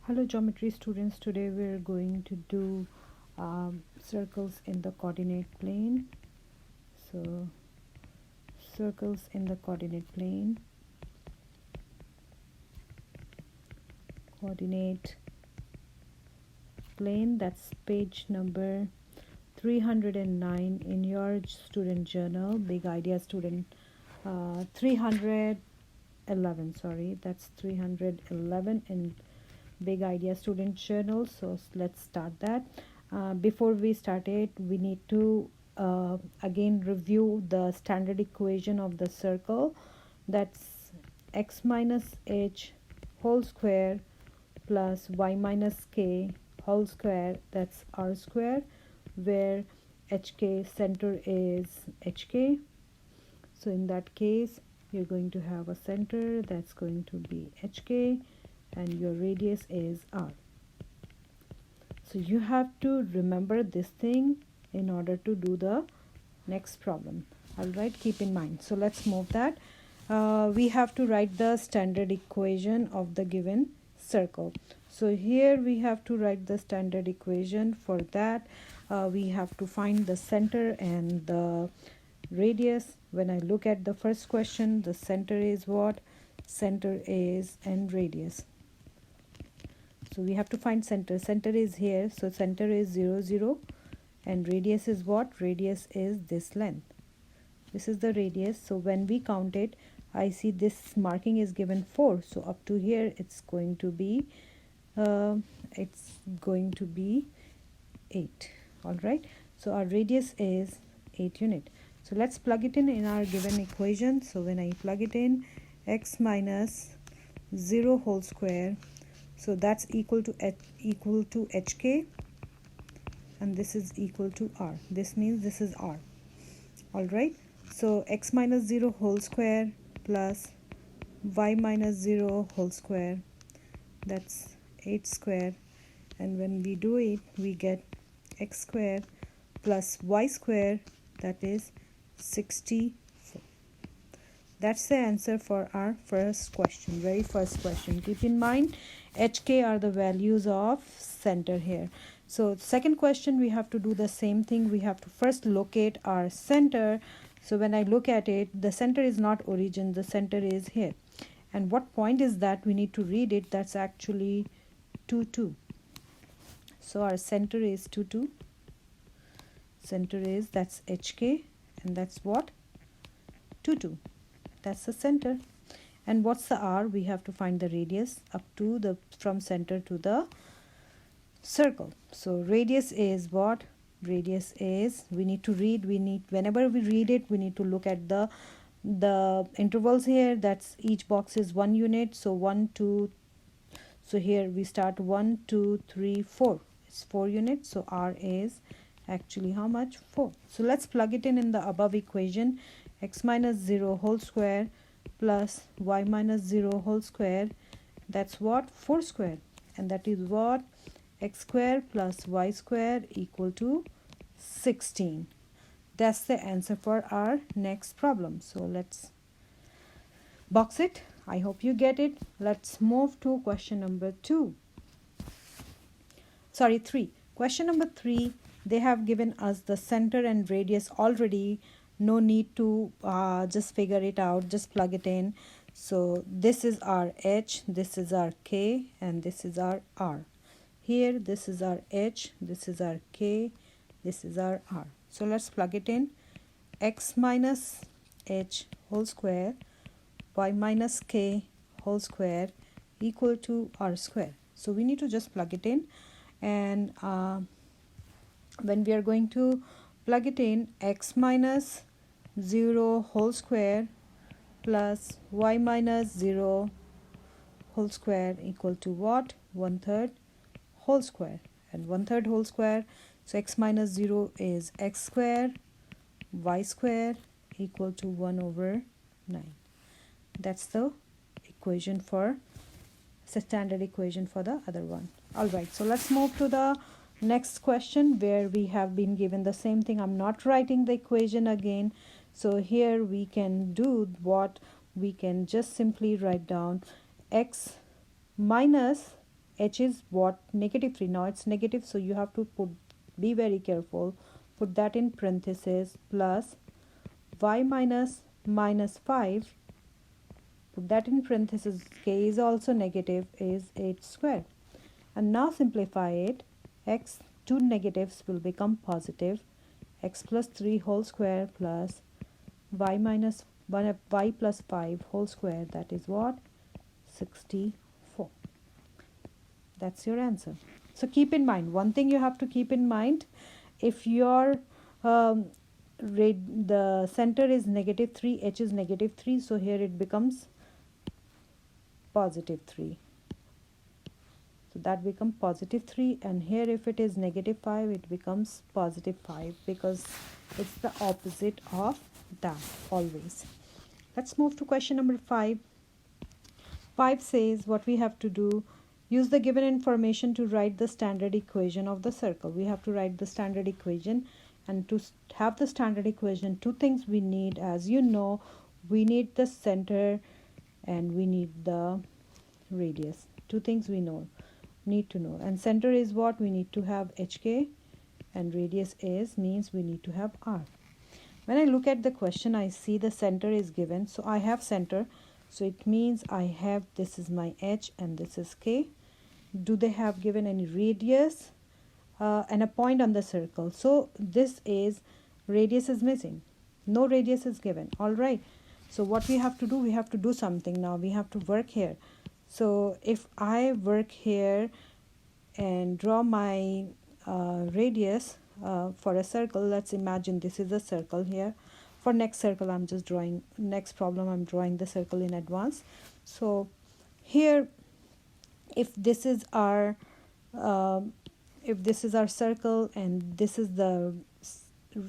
Hello geometry students, today we're going to do circles in the coordinate plane. So circles in the coordinate plane, that's page number 309 in your student journal, Big Idea Student 311, sorry, that's 311 in Big Idea Student Journal. So let's start that. Before we start it, we need to again review the standard equation of the circle. That's x minus h whole square plus y minus k whole square, that's r square, where hk center is hk. So in that case, you're going to have a center that's going to be hk and your radius is r. So you have to remember this thing in order to do the next problem. All right, keep in mind. So let's move that. We have to write the standard equation of the given circle. So here we have to write the standard equation. For that, we have to find the center and the radius. When I look at the first question, the center is what? Center is and radius. So we have to find center. Center is here, so center is 0 0, and radius is what? Radius is this length. This is the radius. So when we count it, I see this marking is given 4, so up to here it's going to be 8. All right, so our radius is 8 unit. So let's plug it in our given equation. So when I plug it in, x minus 0 whole square, so that's equal to hk, and this is equal to r. This means this is r. All right, so x minus 0 whole square plus y minus 0 whole square, that's 8 square, and when we do it, we get x square plus y square, that is 64. That's the answer for our first question, very first question. Keep in mind, hk are the values of center here. So second question, we have to do the same thing. We have to first locate our center. So when I look at it, the center is not origin, the center is here. And what point is that? We need to read it. That's actually 2 2. So our center is 2 2. Center is, that's hk, and that's what? 2 2. That's the center. And what's the r? We have to find the radius up to the, from center to the circle. So radius is what? Radius is, we need to read, whenever we read it, we need to look at the intervals here. That's each box is 1 unit. So 1 2, so here we start 1 2 3 4, it's 4 units. So r is actually how much? 4. So let's plug it in the above equation. X minus 0 whole square plus y minus 0 whole square, that's what? 4 square, and that is what? X square plus y square equal to 16. That's the answer for our next problem. So let's box it. I hope you get it. Let's move to question number 3. Question number 3, they have given us the center and radius already. No need to just figure it out, just plug it in. So this is our h, this is our k, and this is our r. Here this is our h, this is our k, this is our r. So let's plug it in. X minus h whole square, y minus k whole square equal to r square. So we need to just plug it in, and when we are going to plug it in, x minus 0 whole square plus y minus 0 whole square equal to what? 1/3 whole square, and 1/3 whole square. So x minus 0 is x square, y square equal to 1/9. That's the equation for, it's a standard equation for the other one. All right, so let's move to the next question, where we have been given the same thing. I'm not writing the equation again. So here we can do what? We can just simply write down x minus h is what? Negative 3. Now it's negative, so you have to be very careful. Put that in parentheses, plus y minus minus 5, put that in parentheses, k is also negative, is 8 square. And now simplify it. X, two negatives will become positive. X plus 3 whole square plus y minus 1, y plus 5 whole square, that is what? 64. That's your answer. So keep in mind, one thing you have to keep in mind, if your the center is negative 3, h is negative 3, so here it becomes positive 3. So that becomes positive 3, and here if it is negative 5, it becomes positive 5, because it's the opposite of that always. Let's move to question number 5. 5 says what we have to do. Use the given information to write the standard equation of the circle. We have to write the standard equation, and to have the standard equation, two things we need. As you know, we need the center and we need the radius. Two things we need to know. And center is what? We need to have hk, and radius is means we need to have r. When I look at the question, I see the center is given, so I have center, so it means I have, this is my h and this is k. Do they have given any radius and a point on the circle? So this is, radius is missing, no radius is given. All right, so what we have to do, we have to do something now. We have to work here. So if I work here and draw my radius for a circle, let's imagine this is a circle here. For next circle, I'm just drawing, next problem, I'm drawing the circle in advance. So here, if this is our circle and this is the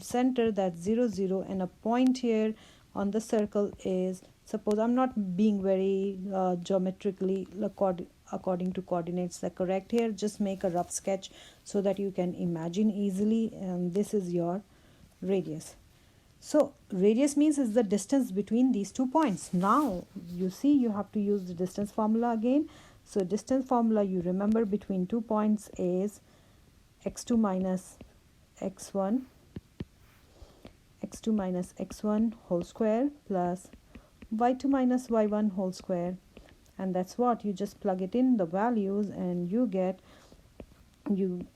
center, that's 0 0, and a point here on the circle is, suppose I'm not being very geometrically according to coordinates the correct here, just make a rough sketch so that you can imagine easily. And this is your radius. So radius means is the distance between these 2 points. Now you see you have to use the distance formula again. So distance formula, you remember, between 2 points is x2 minus x1 whole square plus y2 minus y1 whole square, and that's what, you just plug it in the values and you get, you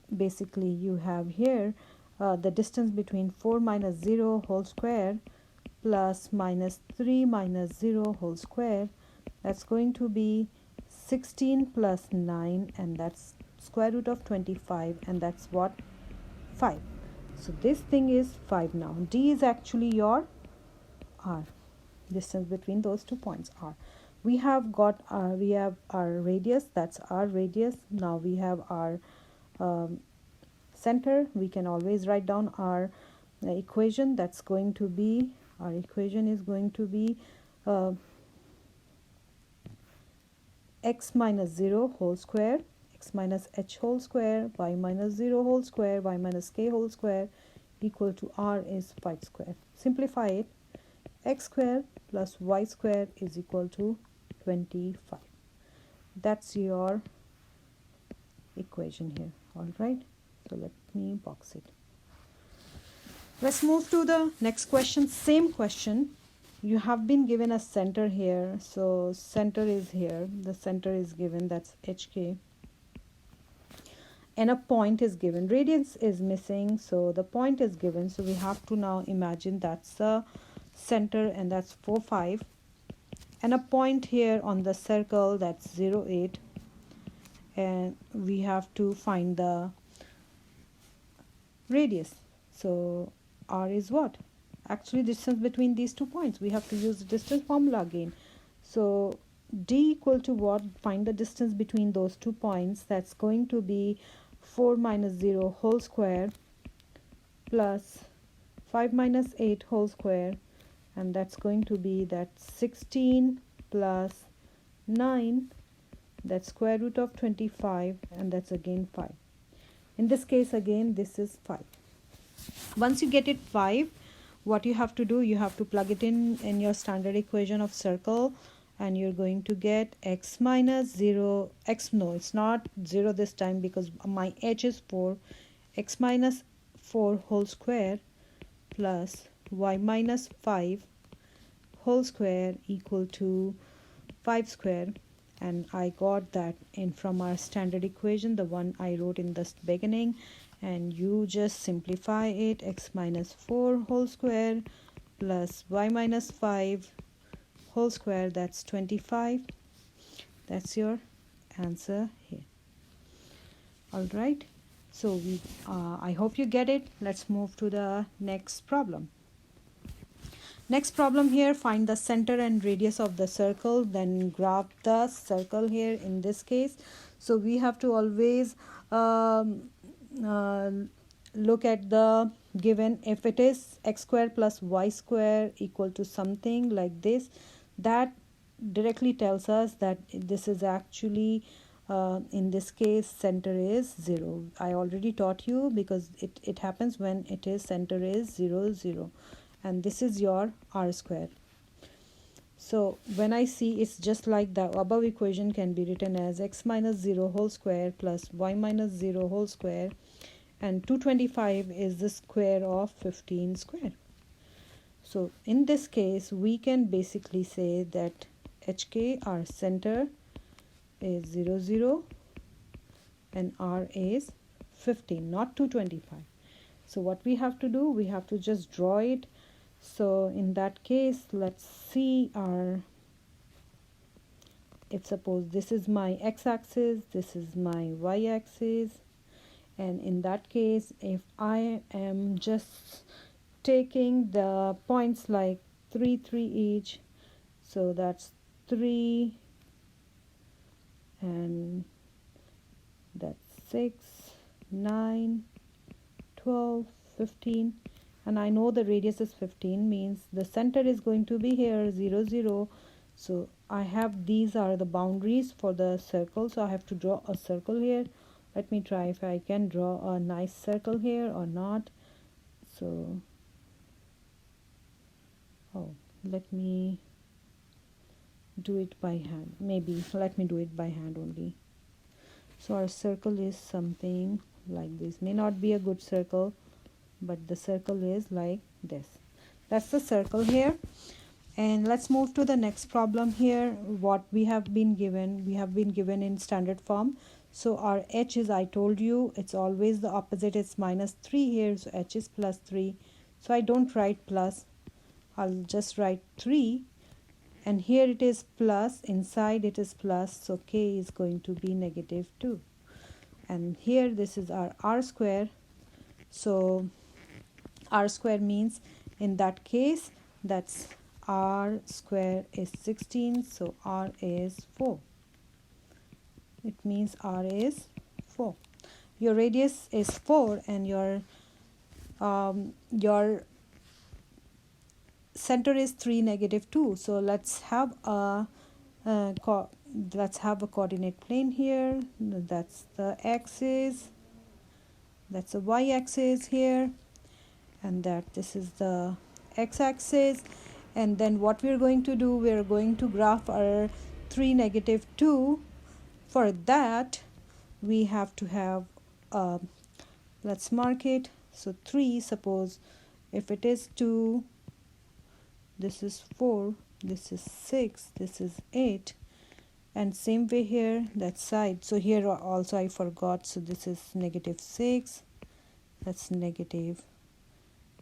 have here the distance between 4 minus 0 whole square plus minus 3 minus 0 whole square, that's going to be 16 plus 9, and that's square root of 25, and that's what, 5. So this thing is 5 now. D is actually your r, distance between those 2 points, r. We have got our radius, that's our radius. Now we have our center. We can always write down our equation. That's going to be, our equation is going to be x minus 0 whole square, x minus h whole square, y minus 0 whole square, y minus k whole square, equal to r is 5 square. Simplify it. X square plus y square is equal to 25. That's your equation here. All right, so let me box it. Let's move to the next question. Same question. You have been given a center here, so center is here, the center is given, that's hk, and a point is given. Radius is missing, so the point is given, so we have to now imagine that's a center, and that's 4 5, and a point here on the circle, that's 0 8, and we have to find the radius. So r is what? Actually distance between these 2 points. We have to use the distance formula again. So d equal to what? Find the distance between those 2 points. That's going to be 4 minus 0 whole square plus 5 minus 8 whole square, and that's going to be that 16 plus 9, that's square root of 25, and that's again 5. In this case again this is 5. Once you get it 5, what you have to do, you have to plug it in your standard equation of circle, and you're going to get x minus 0, no, it's not 0 this time because my h is 4, x minus 4 whole square plus y minus 5 whole square equal to 5 square. And I got that in from our standard equation, the one I wrote in the beginning, and you just simplify it. X minus 4 whole square plus y minus 5 whole square, that's 25. That's your answer here. All right, so I hope you get it. Let's move to the next problem. Next problem here, find the center and radius of the circle, then graph the circle here in this case. So we have to always look at the given. If it is x square plus y square equal to something like this, that directly tells us that this is actually in this case center is 0. I already taught you because it happens when it is center is 0 0, and this is your r square. So when I see, it's just like the above equation can be written as x minus 0 whole square plus y minus 0 whole square, and 225 is the square of 15 square. So in this case we can basically say that HK, our center, is 0 0 and R is 15, not 225. So what we have to do, we have to just draw it. So in that case, let's see our, if suppose this is my x-axis, this is my y-axis, and in that case if I am just taking the points like 3 3 each, so that's 3 and that's 6 9 12 15, and I know the radius is 15, means the center is going to be here 0 0. So I have, these are the boundaries for the circle, so I have to draw a circle here. Let me try if I can draw a nice circle here or not. So let me do it by hand. Maybe let me do it by hand only. So our circle is something like this. May not be a good circle, but the circle is like this. That's the circle here. And let's move to the next problem here. What we have been given, we have been given in standard form. So our h is, I told you, it's always the opposite. It's minus 3 here, so h is plus 3. So I don't write plus, I'll just write 3, and here it is plus, inside it is plus, so k is going to be negative 2. And here this is our r square. So r square means in that case that's r square is 16, so r is 4. It means r is 4. Your radius is 4 and your center is 3 negative 2. So let's have a coordinate plane here. That's the axis, that's the y-axis here, and that this is the x-axis. And then what we're going to do, we're going to graph our 3 negative 2. For that we have to have let's mark it. So 3, suppose if it is 2, this is 4, this is 6, this is 8, and same way here, that side. So here also I forgot, so this is negative 6, that's negative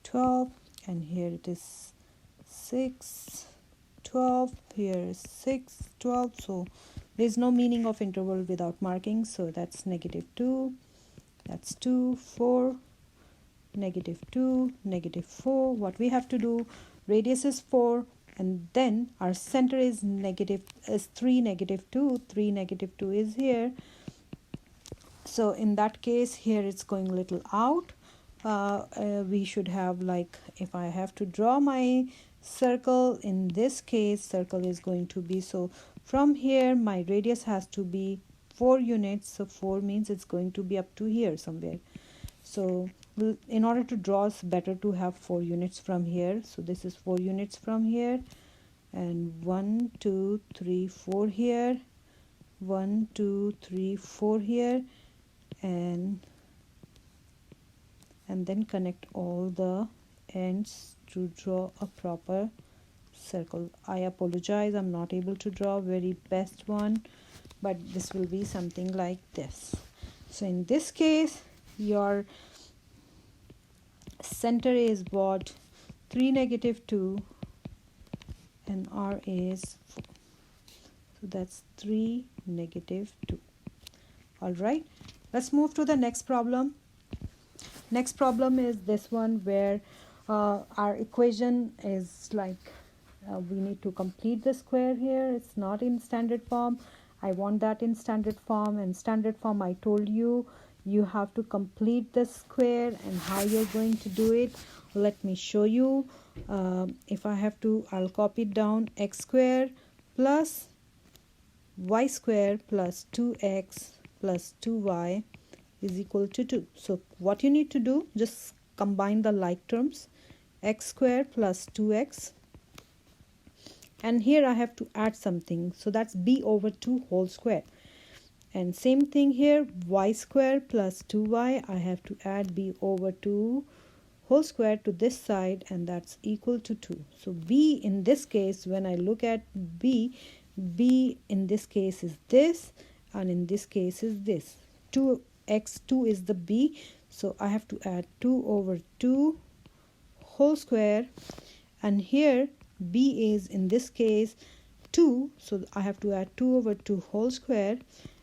12, and here it is 6 12, here is 6 12. So there's no meaning of interval without marking. So that's negative 2, that's 2 4, negative 2, negative 4. What we have to do, radius is 4, and then our center is 3 negative 2. 3 negative 2 is here. So in that case, here it's going a little out. We should have, like, if I have to draw my circle, in this case circle is going to be, so from here my radius has to be 4 units. So 4 means it's going to be up to here somewhere. So in order to draw, it's better to have 4 units from here. So this is 4 units from here, and 1 2 3 4 here, 1 2 3 4 here, and then connect all the ends to draw a proper circle. I apologize, I'm not able to draw very best one, but this will be something like this. So in this case, your center is what? 3 negative 2, and R is 4. So that's 3 negative 2. All right, let's move to the next problem. Next problem is this one, where our equation is like we need to complete the square here. It's not in standard form. I want that in standard form, and standard form, I told you, you have to complete the square, and how you're going to do it, let me show you. If I have to, I'll copy it down. X square plus y square plus 2x plus 2y is equal to 2. So what you need to do, just combine the like terms, x square plus 2x, and here I have to add something, so that's b over 2 whole square. And same thing here, y square plus 2y, I have to add b over 2 whole square to this side, and that's equal to 2. So b in this case, when I look at b in this case is this, and in this case is this. 2x2 is the b, so I have to add 2 over 2 whole square, and here b is in this case 2, so I have to add 2 over 2 whole square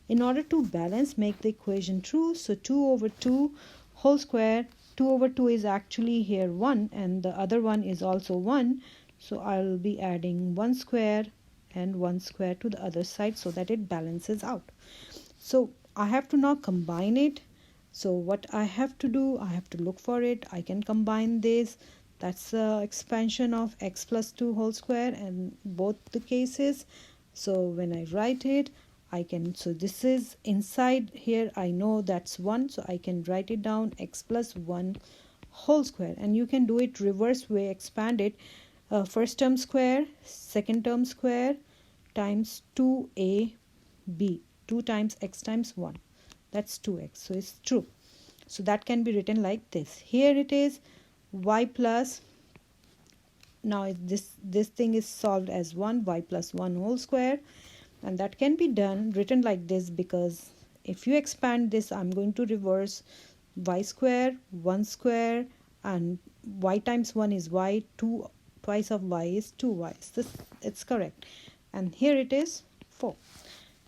in order to balance, make the equation true. So 2 over 2 whole square, 2 over 2 is actually here 1, and the other one is also 1, so I'll be adding 1 square and 1 square to the other side so that it balances out. So I have to now combine it. So what I have to do, I have to look for it. I can combine this. That's the expansion of x plus 2 whole square in both the cases. So when I write it, I can, so this is inside here, I know that's 1, so I can write it down, x plus 1 whole square. And you can do it reverse way, expand it. First term square, second term square, times 2ab, 2 times x times 1, that's 2x, so it's true. So that can be written like this. Here it is y plus, now this thing is solved as 1, y plus 1 whole square, and that can be done written like this, because if you expand this, I'm going to reverse y square, 1 square, and y times 1 is y, 2 twice of y is 2y. This, it's correct. And here it is 4.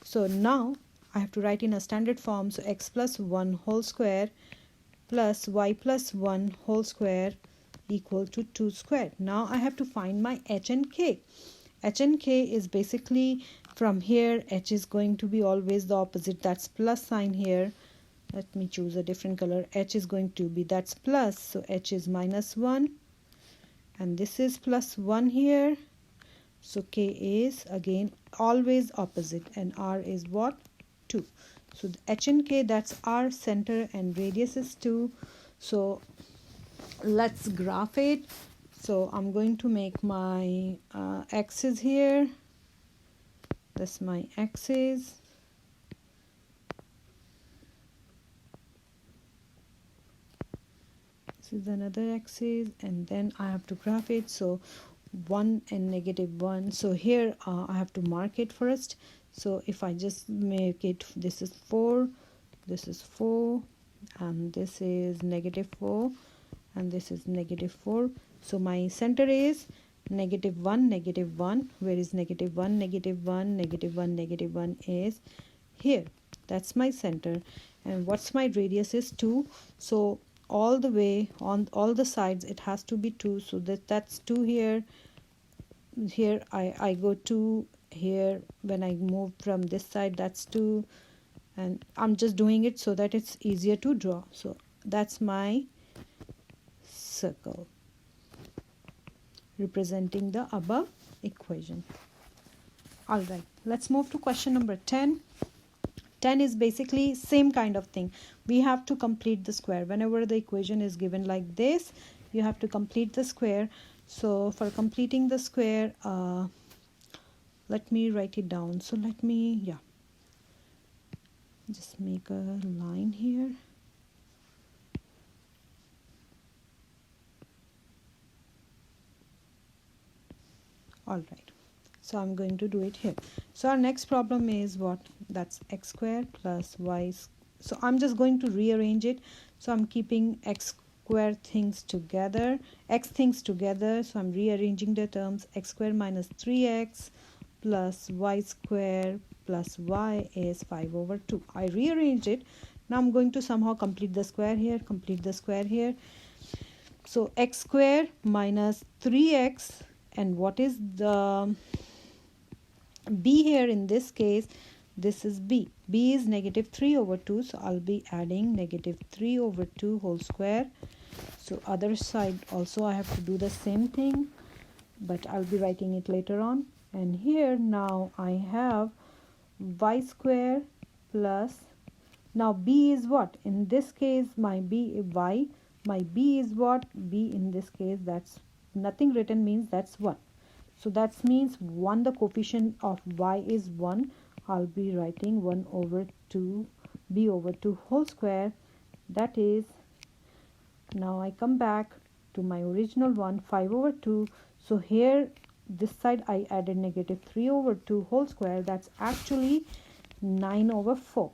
So now I have to write in a standard form. So x plus 1 whole square plus y plus 1 whole square equal to 2 square. Now I have to find my h and k. H and k is basically, from here h is going to be always the opposite, that's plus sign here. Let me choose a different color. H is going to be, that's plus, so h is minus 1, and this is plus 1 here. So k is again always opposite, and r is what? 2. So the h and k, that's our center, and radius is 2. So let's graph it. So I'm going to make my axis here. That's my axis. This is another axis, and then I have to graph it. So 1 and negative 1. So here I have to mark it first. So if I just make it, this is 4, this is 4, and this is negative 4, and this is negative 4. So my center is negative 1, negative 1. Where is negative 1? Negative 1, negative 1, negative 1 is here. That's my center. And what's my radius is 2. So all the way on all the sides it has to be 2. So that's 2 here. Here I go 2 here. When I move from this side, that's 2. And I'm just doing it so that it's easier to draw. So that's my circle representing the above equation. All right, let's move to question number 10. 10 is basically same kind of thing. We have to complete the square. Whenever the equation is given like this, you have to complete the square. So for completing the square, let me write it down. So let me just make a line here. All right, so I'm going to do it here. So our next problem is what? That's x squared plus y. So I'm just going to rearrange it. So I'm keeping x square things together, x things together. So I'm rearranging the terms. X squared minus 3x plus y square plus y is 5 over 2. I rearranged it. Now I'm going to somehow complete the square here, So x square minus 3x, and what is the b here in this case? This is b. b is negative 3 over 2, so I'll be adding negative 3 over 2 whole square. So other side also I have to do the same thing, but I'll be writing it later on. And here now I have y square plus, now b is what? In this case my b y, my b is what? b in this case, that's nothing written, means that's 1. So that means 1, the coefficient of y is 1. I'll be writing 1 over 2 b over 2 whole square. That is, now I come back to my original one, 5 over 2. So here this side I added negative 3 over 2 whole square. That's actually 9 over 4.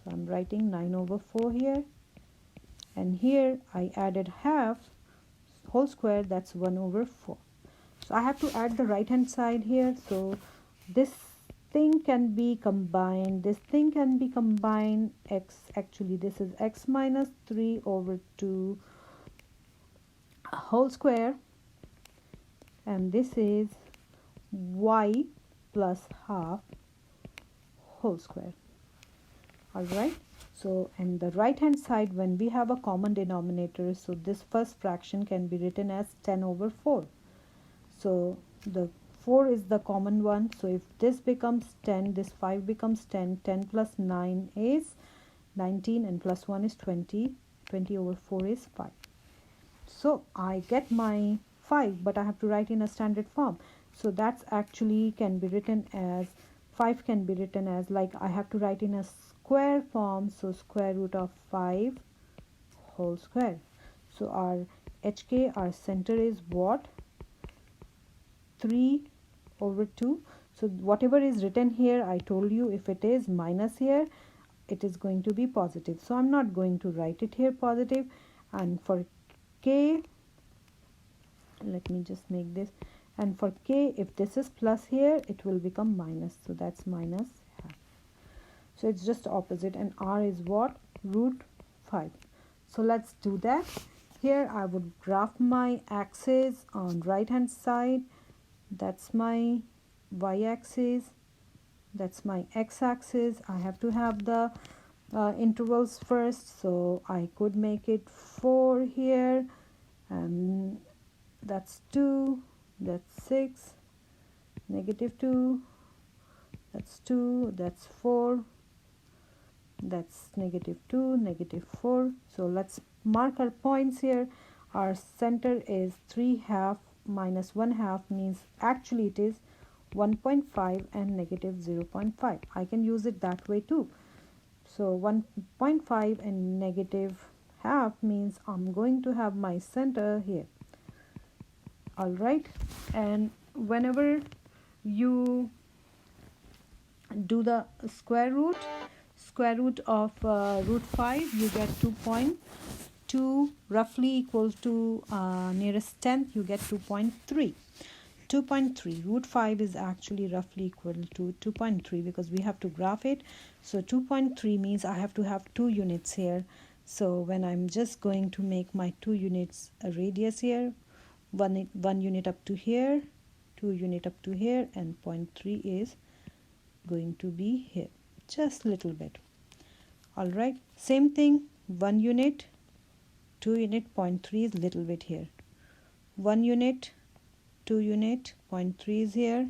So I'm writing 9 over 4 here. And here I added half whole square, that's 1 over 4. So I have to add the right hand side here. So this thing can be combined, this thing can be combined. X, actually this is x minus 3 over 2 whole square, and this is y plus half whole square. All right, so and the right hand side, when we have a common denominator, so this first fraction can be written as 10 over 4. So the 4 is the common one. So if this becomes 10, this 5 becomes 10. 10 plus 9 is 19, and plus 1 is 20. 20 over 4 is 5. So I get my 5, but I have to write in a standard form. So that's actually can be written as 5 can be written as, like, I have to write in a square form. So square root of 5 whole square. So our HK, our center is what? 3 over 2. So whatever is written here, I told you if it is minus here, it is going to be positive. So I'm not going to write it here positive. And for k, let me just make this, and for k, if this is plus here, it will become minus. So that's minus half. So it's just opposite. And r is what? Root 5. So let's do that. Here I would graph my axis on right hand side. That's my y-axis, that's my x-axis. I have to have the intervals first, so I could make it 4 here, and that's 2, that's 6, negative 2, that's 2, that's 4, that's negative 2, negative 4. So let's mark our points here. Our center is 3/2 minus 1/2, means actually it is 1.5 and negative 0.5. I can use it that way too. So 1.5 and negative half means I'm going to have my center here. All right, and whenever you do the square root of root 5, you get 2.2, roughly equal to nearest tenth, you get 2.3. 2.3, root 5 is actually roughly equal to 2.3 because we have to graph it. So 2.3 means I have to have 2 units here. So when I'm just going to make my 2 units a radius here, one unit up to here, 2 unit up to here, and 0.3 is going to be here, just little bit. All right, same thing, 1 unit, 2 unit, 0.3 is little bit here, 1 unit, 2 unit, 0.3 is here,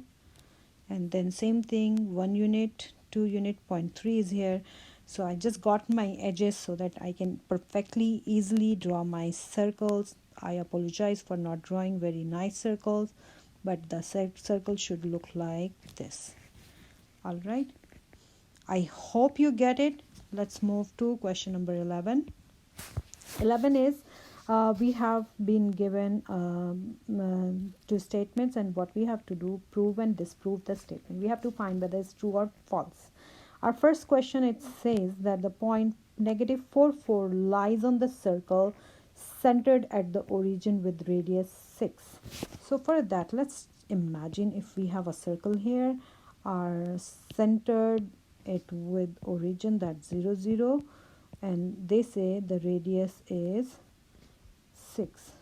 and then same thing, 1 unit, 2 unit, 0.3 is here. So I just got my edges so that I can perfectly easily draw my circles. I apologize for not drawing very nice circles, but the circle should look like this. All right, I hope you get it. Let's move to question number 11. 11 is we have been given two statements, and what we have to do, prove and disprove the statement. We have to find whether it's true or false. Our first question, it says that the point -4, 4 lies on the circle centered at the origin with radius 6. So for that, let's imagine if we have a circle here, are centered it with origin, that's 0, 0, and they say the radius is 6,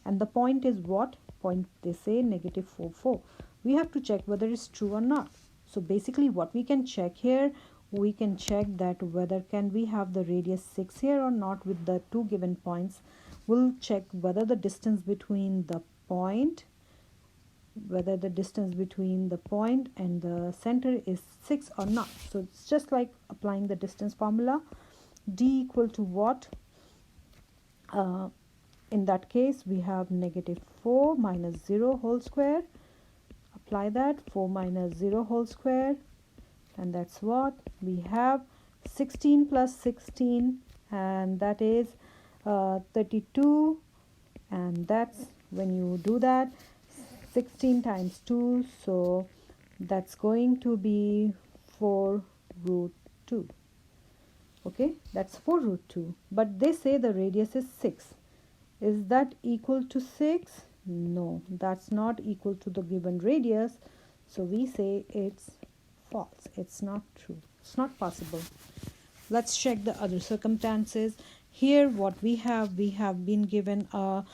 and the point is what point? They say -4, 4. We have to check whether it's true or not. So basically what we can check here, we can check that whether can we have the radius 6 here or not with the two given points. We'll check whether the distance between the point and the center is 6 or not. So it's just like applying the distance formula. D equal to what? In that case we have -4 minus 0 whole square. Apply that, 4 minus 0 whole square, and that's what we have. 16 plus 16, and that is 32, and that's, when you do that, 16 times 2, so that's going to be 4 root 2. Okay, that's 4 root 2, but they say the radius is 6. Is that equal to 6? No, that's not equal to the given radius, so we say it's false. It's not true. It's not possible. Let's check the other circumstances. Here what we have been given a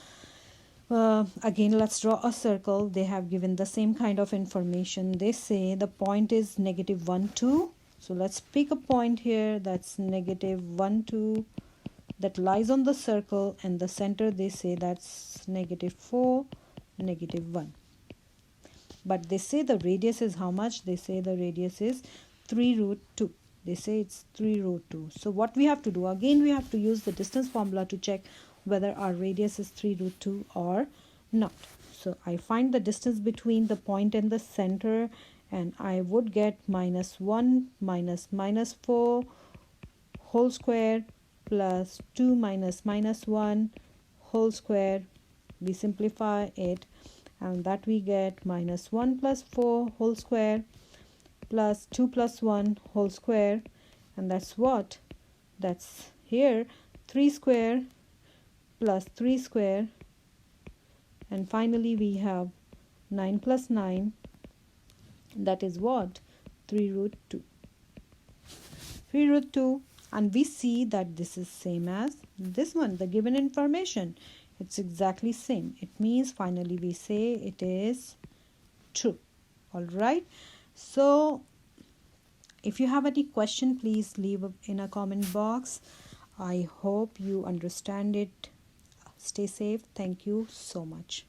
again, let's draw a circle. They have given the same kind of information. They say the point is -1, 2. So let's pick a point here that's -1, 2 that lies on the circle, and the center they say that's -4, -1. But they say the radius is how much? They say the radius is 3 root 2. They say it's 3 root 2. So what we have to do, again we have to use the distance formula to check whether our radius is 3 root 2 or not. So I find the distance between the point and the center, and I would get -1 minus -4 whole square plus 2 minus -1 whole square. We simplify it, and that we get -1 plus 4 whole square plus 2 plus 1 whole square, and that's what? That's here 3 square plus 3 square, and finally we have 9 plus 9, that is what? 3 root 2. 3 root 2, and we see that this is same as this one, the given information. It's exactly same. It means finally we say it is true. All right. So if you have any question, please leave in a comment box. I hope you understand it. Stay safe. Thank you so much.